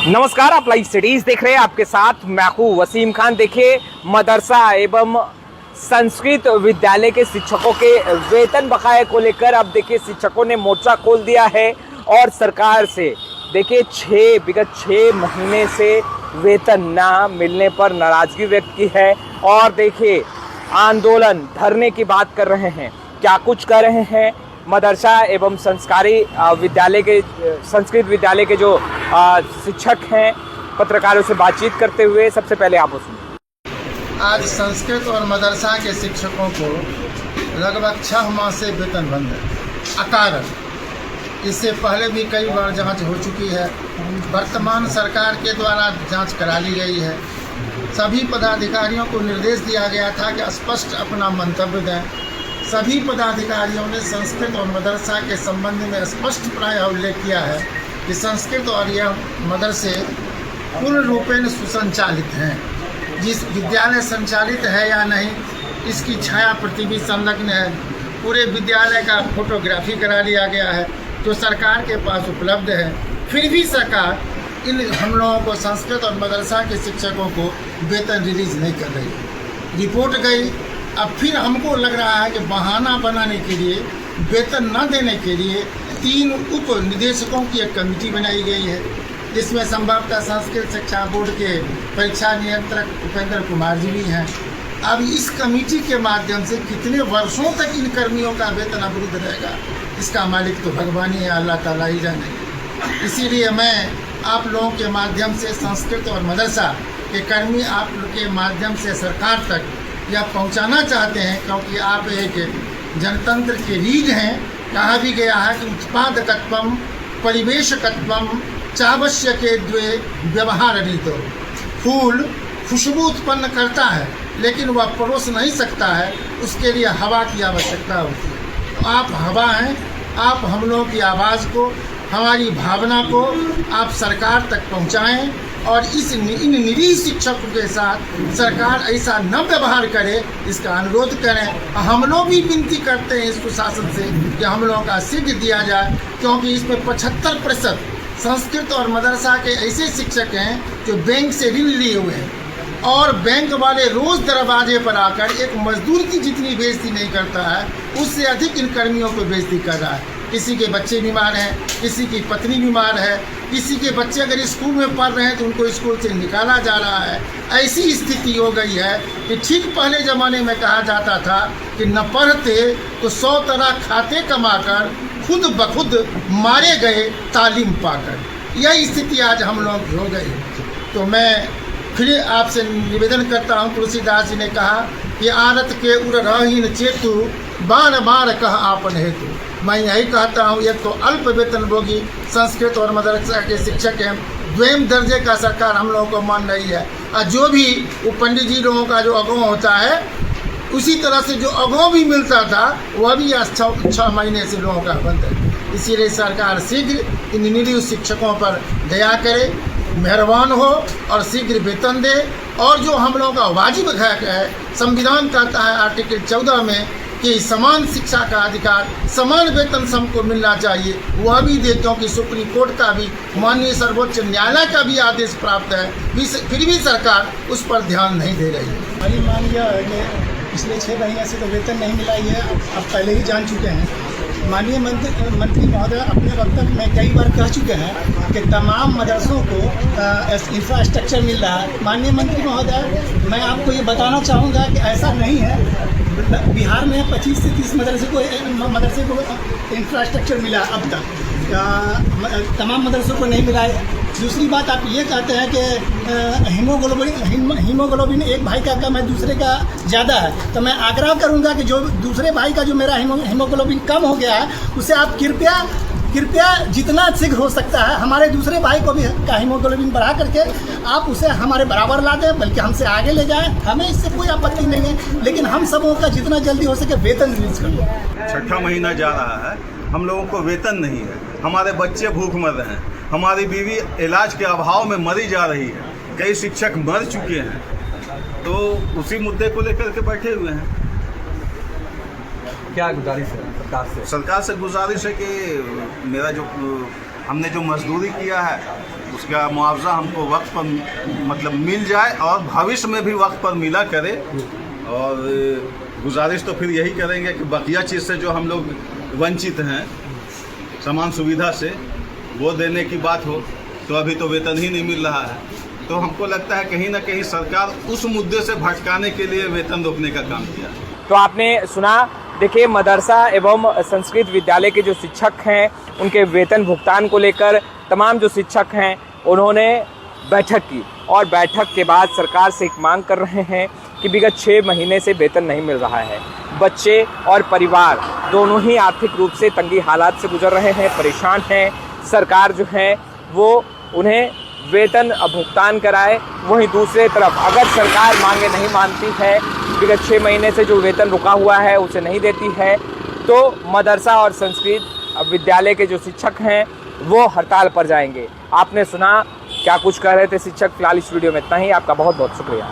नमस्कार, आप live cities देख रहे हैं। आपके साथ मैं हूं वसीम खान। देखिए, मदरसा एवं संस्कृत विद्यालय के शिक्षकों के वेतन बकाये को लेकर अब देखिए शिक्षकों ने मोर्चा खोल दिया है और सरकार से देखिए विगत 6 महीने से वेतन ना मिलने पर नाराजगी व्यक्त की है और देखिए आंदोलन धरने की बात कर रहे हैं। क्या कुछ कर रहे हैं मदरसा एवं संस्कारी विद्यालय के संस्कृत विद्यालय के जो शिक्षक हैं, पत्रकारों से बातचीत करते हुए सबसे पहले आप सुनिए। आज संस्कृत और मदरसा के शिक्षकों को लगभग 6 माह से वेतन बंद है अकारण। इससे पहले भी कई बार जांच हो चुकी है। वर्तमान सरकार के द्वारा जांच करा ली गई है। सभी पदाधिकारियों को निर्देश दिया गया था कि स्पष्ट अपना मंतव्य दें। सभी पदाधिकारियों ने संस्कृत और मदरसा के संबंध में स्पष्ट प्राय उल्लेख किया है कि संस्कृत और यह मदरसे पूर्ण रूपेण सुसंचालित हैं। जिस विद्यालय संचालित है या नहीं, इसकी छाया प्रति भी संलग्न है। पूरे विद्यालय का फोटोग्राफी करा लिया गया है जो सरकार के पास उपलब्ध है। फिर भी सरकार इन हम लोगों को संस्कृत और मदरसा के शिक्षकों को वेतन रिलीज नहीं कर रही। रिपोर्ट गई। अब फिर हमको लग रहा है कि बहाना बनाने के लिए, वेतन न देने के लिए 3 उप निदेशकों की एक कमेटी बनाई गई है, जिसमें संभवतः संस्कृत शिक्षा बोर्ड के परीक्षा नियंत्रक उपेंद्र कुमार जी भी हैं। अब इस कमेटी के माध्यम से कितने वर्षों तक इन कर्मियों का वेतन अवरुद्ध रहेगा, इसका मालिक तो भगवान ही है, अल्लाह ताला ही जाने। इसीलिए मैं आप लोगों के माध्यम से संस्कृत और मदरसा के कर्मी आप लोग के माध्यम से सरकार तक यह पहुंचाना चाहते हैं, क्योंकि आप एक जनतंत्र के रीढ़ हैं। कहा भी गया है कि उत्पादकत्वम परिवेशकत्वम चावश्यके द्वे व्यवहार रीतो। फूल खुशबू उत्पन्न करता है लेकिन वह परोस नहीं सकता है, उसके लिए हवा की आवश्यकता होती है। तो आप हवा हैं। आप हम लोगों की आवाज़ को, हमारी भावना को आप सरकार तक पहुंचाएं और इन निरीह शिक्षकों के साथ सरकार ऐसा न व्यवहार करे, इसका अनुरोध करें। हम लोग भी विनती करते हैं इस प्रशासन से कि हम लोगों का शीघ्र दिया जाए, क्योंकि इसमें 75% संस्कृत और मदरसा के ऐसे शिक्षक हैं जो बैंक से ऋण लिए हुए हैं और बैंक वाले रोज़ दरवाजे पर आकर एक मजदूर की जितनी बेइज्जती नहीं करता है, उससे अधिक इन कर्मियों को बेइज्जती कर रहा है। किसी के बच्चे बीमार हैं, किसी की पत्नी बीमार है, किसी के बच्चे अगर स्कूल में पढ़ रहे हैं तो उनको स्कूल से निकाला जा रहा है। ऐसी स्थिति हो गई है कि ठीक पहले ज़माने में कहा जाता था कि न पढ़ते तो 100 तरह खाते कमाकर खुद ब खुद मारे गए तालीम पाकर। यह स्थिति आज हम लोग की हो गई। तो मैं फिर आपसे निवेदन करता हूँ, तुलसीदास जी ने कहा कि आरत के उर रहीन चेतु बार बार कह आपन हेतु। मैं यही कहता हूँ, एक तो अल्प वेतनभोगी संस्कृत और मदरसा के शिक्षक हैं, द्वैम दर्जे का सरकार हम लोगों को मान रही है। और जो भी वो पंडित जी लोगों का जो अगवा होता है, उसी तरह से जो अगवा भी मिलता था वह भी आज 6 महीने से लोगों का बंद है। इसीलिए सरकार शीघ्र इन निरीह शिक्षकों पर दया करे, मेहरबान हो और शीघ्र वेतन दे। और जो हम लोगों का वाजिब हक है, संविधान कहता है आर्टिकल 14 में कि समान शिक्षा का अधिकार, समान वेतन सबको मिलना चाहिए, वह भी दे, क्योंकि सुप्रीम कोर्ट का भी, माननीय सर्वोच्च न्यायालय का भी आदेश प्राप्त है। फिर भी सरकार उस पर ध्यान नहीं दे रही है। हाल ही मान लिया है कि पिछले 6 महीने से तो वेतन नहीं मिला ही है, अब पहले ही जान चुके हैं। माननीय मंत्री महोदय अपने वक्तव्य में कई बार कह चुके हैं कि तमाम मदरसों को इंफ्रास्ट्रक्चर मिल रहा है। माननीय मंत्री महोदय, मैं आपको ये बताना चाहूँगा कि ऐसा नहीं है। बिहार में 25 से 30 मदरसे को इंफ्रास्ट्रक्चर मिला अब तक, तमाम मदरसों को नहीं मिला है। दूसरी बात, आप ये कहते हैं कि हीमोग्लोबिन एक भाई का कम है, दूसरे का ज़्यादा है। तो मैं आग्रह करूंगा कि जो दूसरे भाई का जो मेरा हीमोग्लोबिन कम हो गया है, उसे आप कृपया जितना शीघ्र हो सकता है हमारे दूसरे भाई को भी का हीमोग्लोबिन बढ़ा करके आप उसे हमारे बराबर ला दें, बल्कि हमसे आगे ले जाएं। हमें इससे कोई आपत्ति नहीं है, लेकिन हम सबों का जितना जल्दी हो सके वेतन रिलीज कर दो। 6ठा महीना जा रहा है, हम लोगों को वेतन नहीं है, हमारे बच्चे भूख मर रहे हैं, हमारी बीवी इलाज के अभाव में मरी जा रही है, कई शिक्षक मर चुके हैं। तो उसी मुद्दे को लेकर के बैठे हुए हैं। क्या गुजारिश है सरकार से? सरकार से गुजारिश है कि मेरा जो हमने जो मजदूरी किया है उसका मुआवजा हमको वक्त पर मतलब मिल जाए और भविष्य में भी वक्त पर मिला करे। और गुजारिश तो फिर यही करेंगे कि बकिया चीज़ से जो हम लोग वंचित हैं समान सुविधा से, वो देने की बात हो, तो अभी तो वेतन ही नहीं मिल रहा है। तो हमको लगता है कहीं ना कहीं सरकार उस मुद्दे से भटकाने के लिए वेतन रोकने का काम किया। तो आपने सुना, देखिए मदरसा एवं संस्कृत विद्यालय के जो शिक्षक हैं उनके वेतन भुगतान को लेकर तमाम जो शिक्षक हैं उन्होंने बैठक की और बैठक के बाद सरकार से एक मांग कर रहे हैं कि विगत 6 महीने से वेतन नहीं मिल रहा है। बच्चे और परिवार दोनों ही आर्थिक रूप से तंगी हालात से गुजर रहे हैं, परेशान हैं। सरकार जो है वो उन्हें वेतन भुगतान कराए। वहीं दूसरे तरफ अगर सरकार मांगे नहीं मानती है, विगत 6 महीने से जो वेतन रुका हुआ है उसे नहीं देती है, तो मदरसा और संस्कृत विद्यालय के जो शिक्षक हैं वो हड़ताल पर जाएंगे। आपने सुना क्या कुछ कह रहे थे शिक्षक। फिलहाल इस वीडियो में इतना ही। आपका बहुत बहुत शुक्रिया।